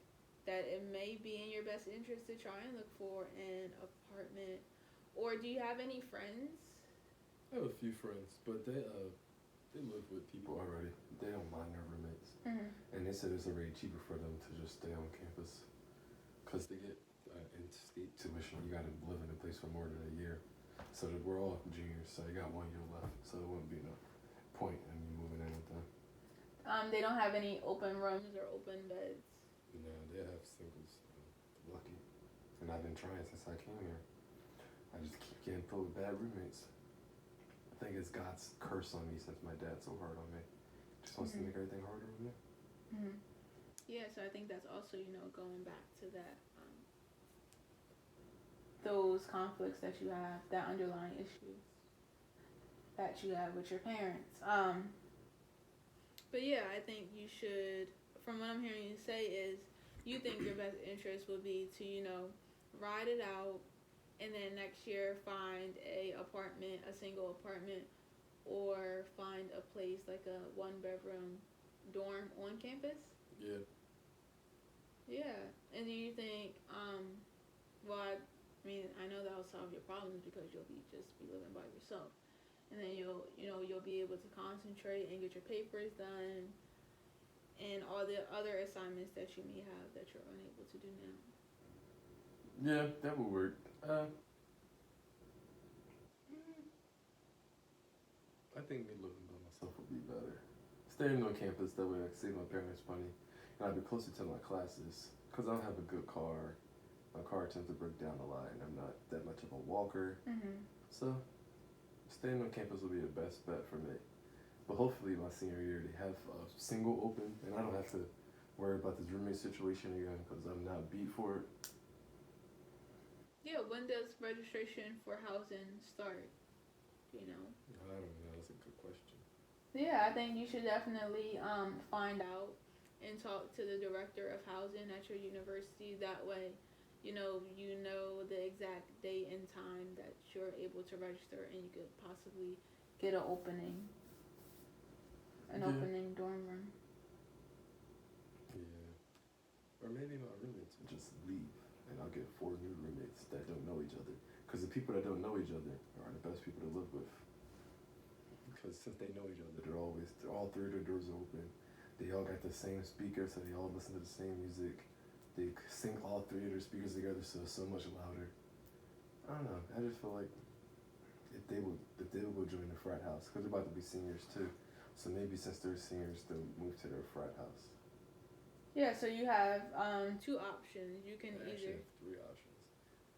[SPEAKER 1] that it may be in your best interest to try and look for an apartment. Or do you have any friends?
[SPEAKER 2] I have a few friends, but they live with people already. They don't mind their roommates. And they said it's already cheaper for them to just stay on campus. Because they get in-state tuition. You got to live in a place for more than a year. So we're all juniors, so they got 1 year left. So there wouldn't be no point in me moving in with them.
[SPEAKER 1] They don't have any open rooms or open beds?
[SPEAKER 2] No, they have singles. Lucky. And I've been trying since I came here. I just keep getting put with bad roommates. I think it's God's curse on me since my dad's so hard on me. Just wants to make everything harder on me.
[SPEAKER 1] Yeah, so I think that's also, going back to that, those conflicts that you have, that underlying issue that you have with your parents. But yeah, I think you should, from what I'm hearing you say is, you think your best interest would be to, ride it out, and then next year find a single apartment, or find a place like a 1-bedroom dorm on campus.
[SPEAKER 2] Yeah.
[SPEAKER 1] Yeah, and do you think, well, I mean, I know that'll solve your problems because you'll just be living by yourself, and then you'll be able to concentrate and get your papers done, and all the other assignments that you may have that you're unable to do now.
[SPEAKER 2] Yeah, that would work. I think me living by myself would be better. Staying on campus, that way I can save my parents money, and I'd be closer to my classes. Cause I don't have a good car. My car tends to break down a lot, and I'm not that much of a walker.
[SPEAKER 1] Mm-hmm.
[SPEAKER 2] So, staying on campus will be the best bet for me. But hopefully, my senior year they have a single open, and I don't have to worry about this roommate situation again, cause I'm not beat for it.
[SPEAKER 1] Yeah, when does registration for housing start? Do you know?
[SPEAKER 2] I don't know. That's a good question.
[SPEAKER 1] Yeah, I think you should definitely find out and talk to the director of housing at your university. That way, you know the exact date and time that you're able to register, and you could possibly get an opening dorm room.
[SPEAKER 2] Yeah. Or maybe my roommates would just leave, and I'll get 4 new roommates that don't know each other. Because the people that don't know each other are the best people to live with. Because since they know each other, all 3 of their doors are open. They all got the same speaker, so they all listen to the same music. They sync all 3 of their speakers together, so it's so much louder. I don't know. I just feel like if they would go join the frat house, because they're about to be seniors too. So maybe since they're seniors, they'll move to their frat house.
[SPEAKER 1] Yeah, so you have 2 options. You can
[SPEAKER 2] I actually
[SPEAKER 1] either
[SPEAKER 2] have 3 options,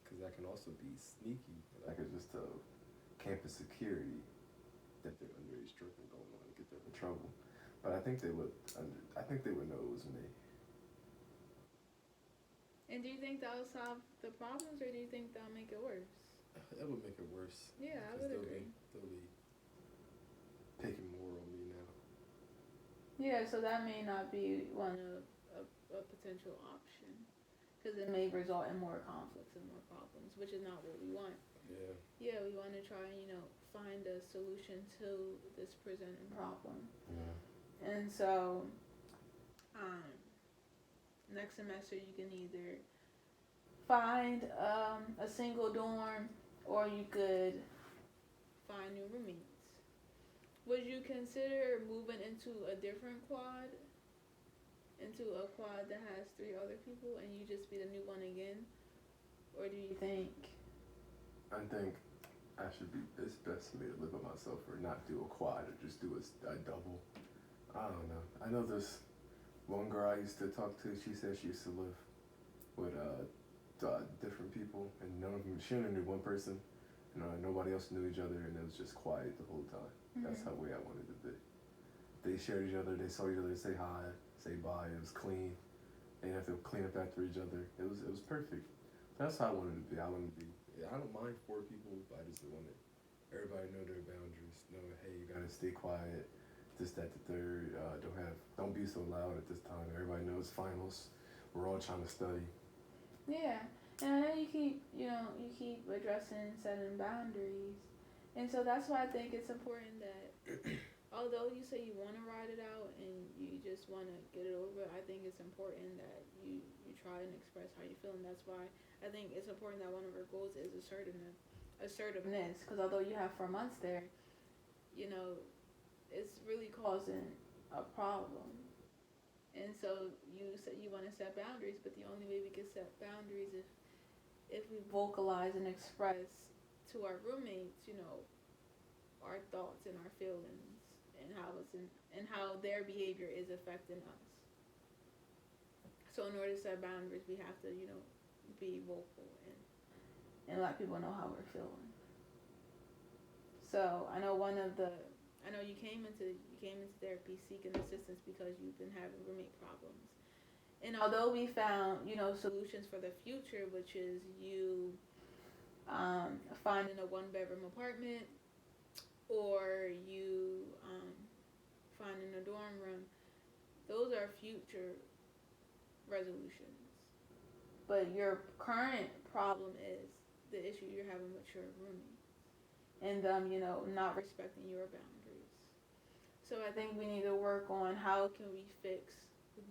[SPEAKER 2] because I can also be sneaky, and I could just tell campus security that they're underage drinking going on and get them in trouble. But I think they would know it was me.
[SPEAKER 1] And do you think that'll solve the problems, or do you think that'll make it worse?
[SPEAKER 2] That would make it worse.
[SPEAKER 1] Yeah, I would agree.
[SPEAKER 2] They'll be picking more on me now.
[SPEAKER 1] Yeah, so that may not be one of a potential option, because it may result in more conflicts and more problems, which is not what we want.
[SPEAKER 2] Yeah.
[SPEAKER 1] Yeah, we want to try and find a solution to this presenting problem.
[SPEAKER 2] Yeah.
[SPEAKER 1] And so, next semester you can either find a single dorm, or you could find new roommates. Would you consider moving into a different quad? Into a quad that has 3 other people, and you just be the new one again? Or do you think?
[SPEAKER 2] I think it's best for me to live by myself, or not do a quad, or just do a double. I don't know. I know this one girl I used to talk to, she said she used to live with different people, and she only knew one person, and nobody else knew each other, and it was just quiet the whole time. Mm-hmm. That's how way I wanted to be. They shared each other, they saw each other, say hi, say bye, it was clean. They didn't have to clean up after each other. It was perfect. That's how I wanted to be. I don't mind 4 people, but I just wanted everybody to know their boundaries. Know, hey, you gotta stay quiet. This, that, the third. Don't be so loud at this time. Everybody knows finals. We're all trying to study.
[SPEAKER 1] Yeah, and I know you keep addressing setting boundaries, and so that's why I think it's important that although you say you want to ride it out and you just want to get it over, I think it's important that you try and express how you feel, and that's why I think it's important that one of our goals is assertiveness, because although you have 4 months there, it's really causing a problem. And so you said you want to set boundaries, but the only way we can set boundaries is if we vocalize and express to our roommates, our thoughts and our feelings, and how their behavior is affecting us. So in order to set boundaries, we have to, be vocal and let people know how we're feeling. So I know you came into therapy seeking assistance because you've been having roommate problems, And although we found, solutions for the future, which is you finding a one-bedroom apartment, or you finding a dorm room, those are future resolutions. But your current problem is the issue you're having with your roommate and them, not respecting your boundaries. So I think we need to work on how can we fix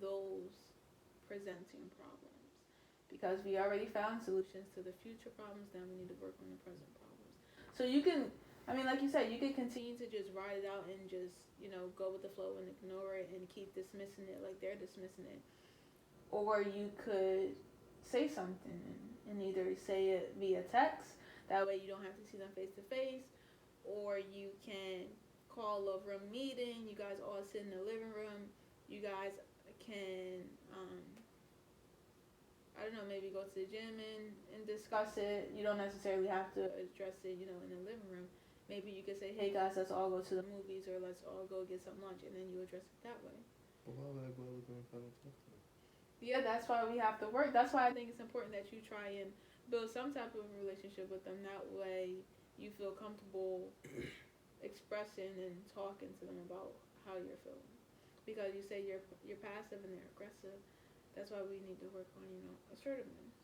[SPEAKER 1] those presenting problems, because we already found solutions to the future problems. Now we need to work on the present problems. So you can, like you said, you can continue to just ride it out and just go with the flow and ignore it and keep dismissing it like they're dismissing it, or you could say something and either say it via text, that way you don't have to see them face to face, or you can call a room meeting, you guys all sit in the living room, you guys can I don't know, maybe go to the gym and discuss it. You don't necessarily have to address it, in the living room. Maybe you could say, hey guys, let's all go to the movies, or let's all go get some lunch, and then you address it that way.
[SPEAKER 2] But why would I go with them if I don't talk to them?
[SPEAKER 1] Yeah, that's why we have to work. That's why I think it's important that you try and build some type of relationship with them. That way you feel comfortable expressing and talking to them about how you're feeling. Because you say you're passive and they're aggressive. That's why we need to work on, assertiveness.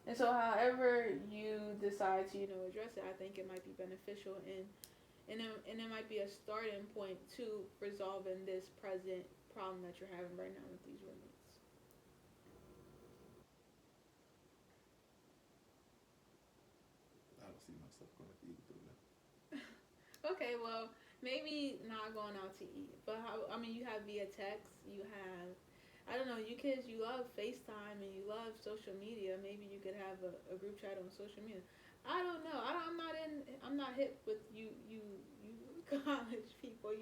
[SPEAKER 1] And so however you decide to, address it, I think it might be beneficial, and it might be a starting point to resolving this present problem that you're having right now with these roommates.
[SPEAKER 2] I don't see myself going to eat with them now.
[SPEAKER 1] Okay, well, maybe not going out to eat, but you have via text, you have, I don't know, you kids, you love FaceTime and you love social media. Maybe you could have a group chat on social media. I don't know. I'm not hip with you college people,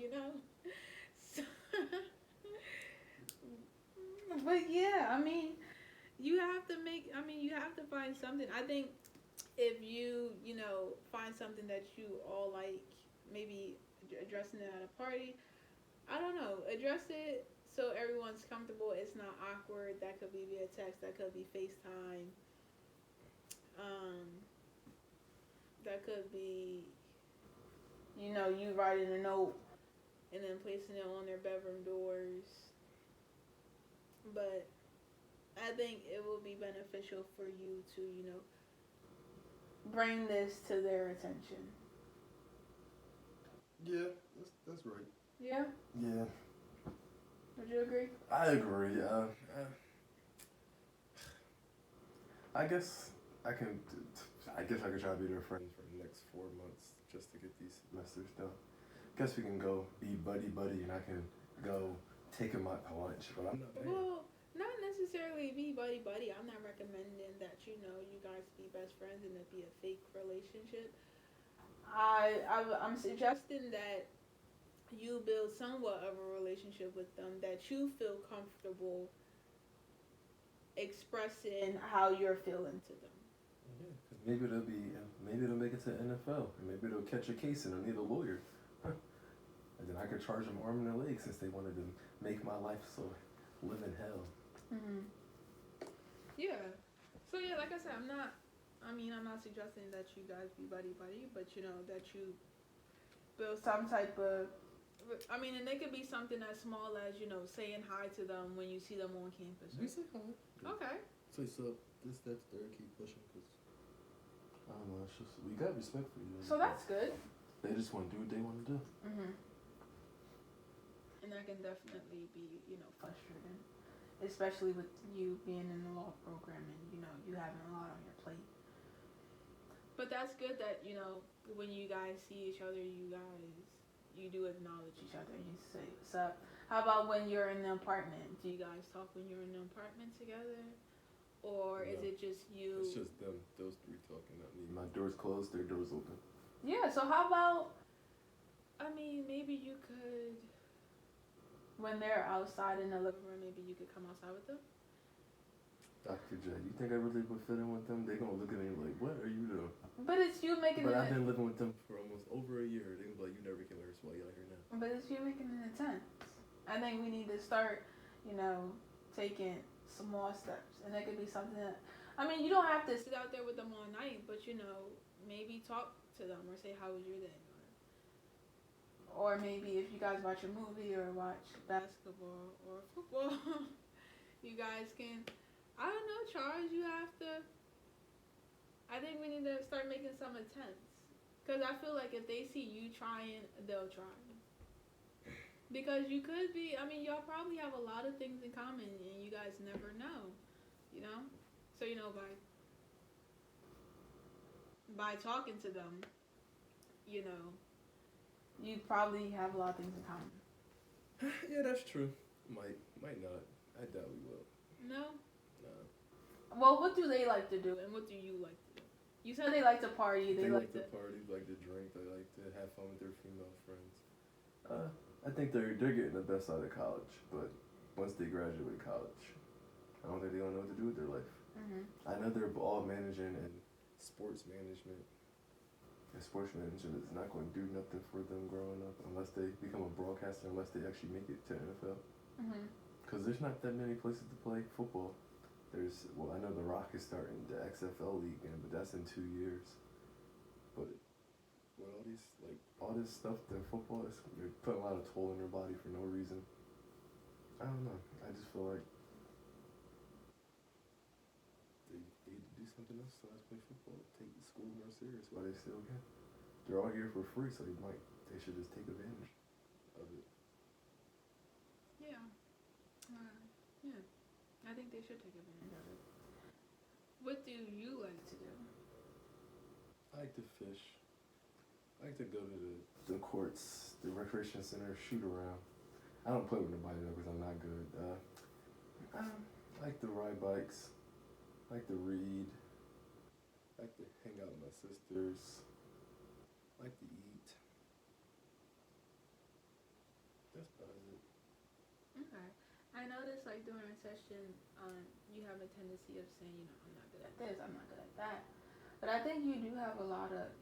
[SPEAKER 1] So, but yeah, you have to find something. I think if you, find something that you all like, maybe addressing it at a party, I don't know, address it so everyone's comfortable. It's not awkward. That could be via text. That could be FaceTime. That could be, you writing a note and then placing it on their bedroom doors. But I think it will be beneficial for you to, bring this to their attention.
[SPEAKER 2] Yeah, that's right.
[SPEAKER 1] Yeah?
[SPEAKER 2] Yeah.
[SPEAKER 1] Would you agree?
[SPEAKER 2] I agree. I guess I could try to be their friend for the next 4 months just to get these semesters done. Guess we can go be buddy, and I can go take him out to lunch, but I'm not paying.
[SPEAKER 1] Well, not necessarily be buddy. I'm not recommending that you guys be best friends and it be a fake relationship. I'm suggesting that you build somewhat of a relationship with them, that you feel comfortable expressing how you're feeling to them.
[SPEAKER 2] Yeah, because maybe they'll make it to the NFL, and maybe they'll catch a case and they'll need a lawyer. And then I could charge them arm and a leg since they wanted to make my life so live in hell.
[SPEAKER 1] Mm-hmm. Yeah. So yeah, like I said, I'm not suggesting that you guys be buddy, but that you build some type of. And it could be something as small as saying hi to them when you see them on campus.
[SPEAKER 2] We say hi.
[SPEAKER 1] Okay.
[SPEAKER 2] Say sup. This, that, third. Keep pushing, cause I don't know. It's just we got respect for you.
[SPEAKER 1] So that's good.
[SPEAKER 2] They just want to do what they want to do.
[SPEAKER 1] Mhm. And that can definitely be frustrating, especially with you being in the law program and you having a lot on your plate. But that's good that when you guys see each other, you do acknowledge each other and you say what's up. How about when you're in the apartment? Do you guys talk when you're in the apartment together? Or is it just you?
[SPEAKER 2] It's just them, those three talking, not me. My door's closed, their door's open.
[SPEAKER 1] Yeah, so how about, maybe you could, when they're outside in the living room, maybe you could come outside with them?
[SPEAKER 2] Dr. J, you think I really would fit in with them? They're going to look at me like, what are you doing?
[SPEAKER 1] But it's you making
[SPEAKER 2] But I've been living with them for almost over a year. They're going to be like, you never can learn, so why y'all here now?
[SPEAKER 1] But it's you making an attempt. I think we need to start, taking small steps, and it could be something that, I mean, you don't have to sit out there with them all night, but maybe talk to them or say how was your day, or maybe if you guys watch a movie or watch basketball or football, you guys can, I don't know, Charles, you have to, I think we need to start making some attempts. Because I feel like if they see you trying, they'll try. Because you could be, I mean, y'all probably have a lot of things in common and you guys never know, So, by talking to them, you probably have a lot of things in common.
[SPEAKER 2] Yeah, that's true. Might not. I doubt we will.
[SPEAKER 1] No?
[SPEAKER 2] No.
[SPEAKER 1] Well, what do they like to do and what do you like to do? You said they like to party.
[SPEAKER 2] They like to party, like to drink, they like to have fun with their female friends. I think they're getting the best out of college, but once they graduate college, I don't think they don't know what to do with their life.
[SPEAKER 1] Mm-hmm.
[SPEAKER 2] I know they're all managing in sports management. And sports management is not going to do nothing for them growing up unless they become a broadcaster, unless they actually make it to NFL. Because there's not that many places to play football. I know The Rock is starting the XFL league again, but that's in 2 years. But with all this stuff that football is, they're putting a lot of toll in their body for no reason. I don't know. I just feel like they need to do something else besides play football. Take school more serious while they still can. They're all here for free, so they should just take advantage of it.
[SPEAKER 1] Yeah. Yeah. I think they should take advantage of it. What do you like to do?
[SPEAKER 2] I like to fish. I like to go to the courts, the recreation center, shoot around. I don't play with nobody though because I'm not good. I like to ride bikes. I like to read. I like to hang out with my sisters. I like to eat. That's about it.
[SPEAKER 1] Okay. I noticed during a session, you have a tendency of saying, I'm not good at this, I'm not good at that. But I think you do have a lot of,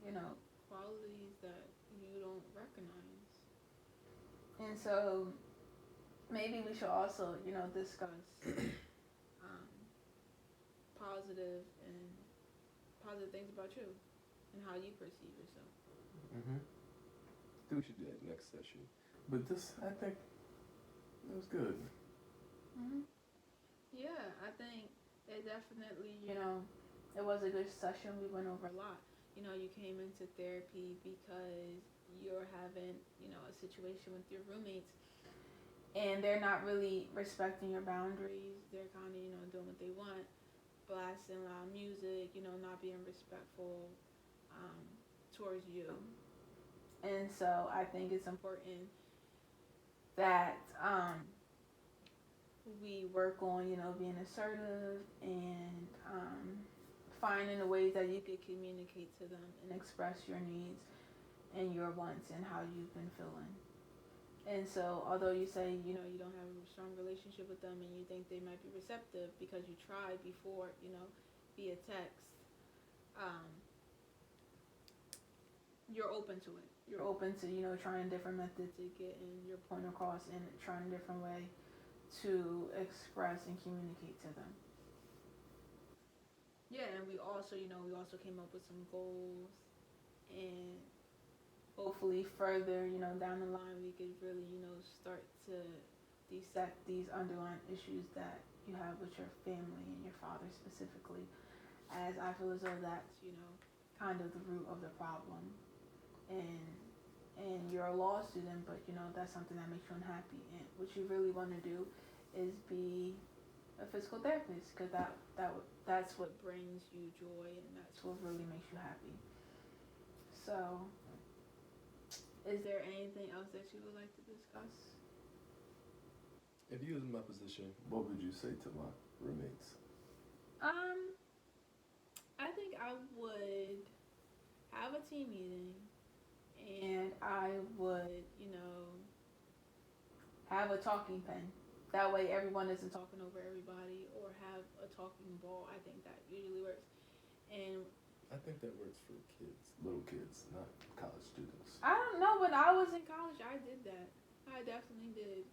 [SPEAKER 1] qualities that you don't recognize. And so maybe we should also, discuss positive things about you and how you perceive yourself.
[SPEAKER 2] I think we should do that next session. But I think it was good.
[SPEAKER 1] Yeah, I think it definitely, it was a good session. We went over a lot. You came into therapy because you're having, a situation with your roommates and they're not really respecting your boundaries. They're kind of, doing what they want, blasting loud music, not being respectful towards you. And so I think it's important that we work on, being assertive and finding the ways that you could communicate to them and express your needs and your wants and how you've been feeling. And so although you say, you don't have a strong relationship with them and you think they might be receptive because you tried before, via text, you're open to it. You're open to, trying different methods to get your point across and trying a different way to express and communicate to them. Yeah, and we also came up with some goals, and hopefully further, down the line we could really, start to dissect these underlying issues that you have with your family and your father specifically, as I feel as though that's, kind of the root of the problem. And you're a law student, but that's something that makes you unhappy. And what you really want to do is be a physical therapist, because that's what brings you joy and that's what really makes you happy. So, is there anything else that you would like to discuss?
[SPEAKER 2] If you was in my position, what would you say to my roommates?
[SPEAKER 1] I think I would have a team meeting and I would, have a talking pen. That way everyone isn't talking over everybody, or have a talking ball. I think that usually works. And
[SPEAKER 2] I think that works for kids, little kids, not college students.
[SPEAKER 1] I don't know, when I was in college I did that. I definitely did.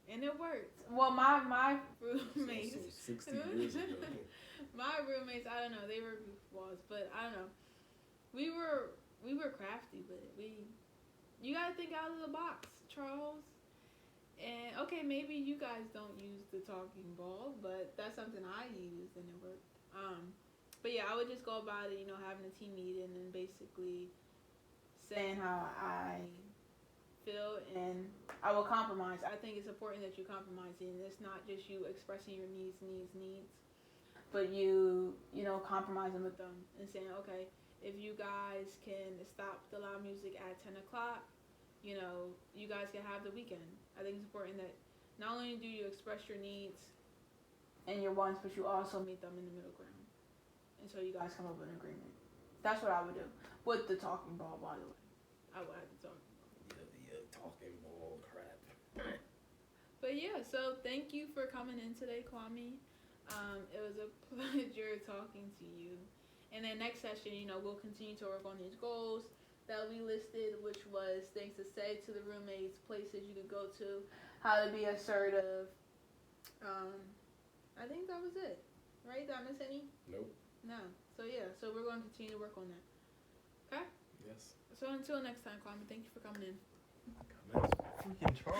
[SPEAKER 1] And it worked. Well, my roommates.
[SPEAKER 2] Also 60 years ago.
[SPEAKER 1] My roommates, I don't know, they were goofballs, but I don't know. We were crafty with it. You gotta think out of the box, Charles. And okay, maybe you guys don't use the talking ball, but that's something I used and it worked. But yeah, I would just go about it, having a team meeting and basically saying how I feel, and I will compromise. I think it's important that you compromise, and it's not just you expressing your needs, but you compromising with them and saying, okay, if you guys can stop the loud music at 10 o'clock, you guys can have the weekend. I think it's important that not only do you express your needs and your wants, but you also meet them in the middle ground. And so you guys come up with an agreement. That's what I would do with the talking ball, by the way. I would have the talking ball.
[SPEAKER 2] Yeah, talking ball crap.
[SPEAKER 1] But yeah, so thank you for coming in today, Kwame. It was a pleasure talking to you. And then next session, we'll continue to work on these goals that we listed, which was things to say to the roommates, places you could go to, how to be assertive. I think that was it. Right? Did I miss any?
[SPEAKER 2] Nope.
[SPEAKER 1] No. So yeah, so we're going to continue to work on that. Okay?
[SPEAKER 2] Yes.
[SPEAKER 1] So until next time, Kwame, thank you for coming in.
[SPEAKER 2] God, man, it's freaking Charles.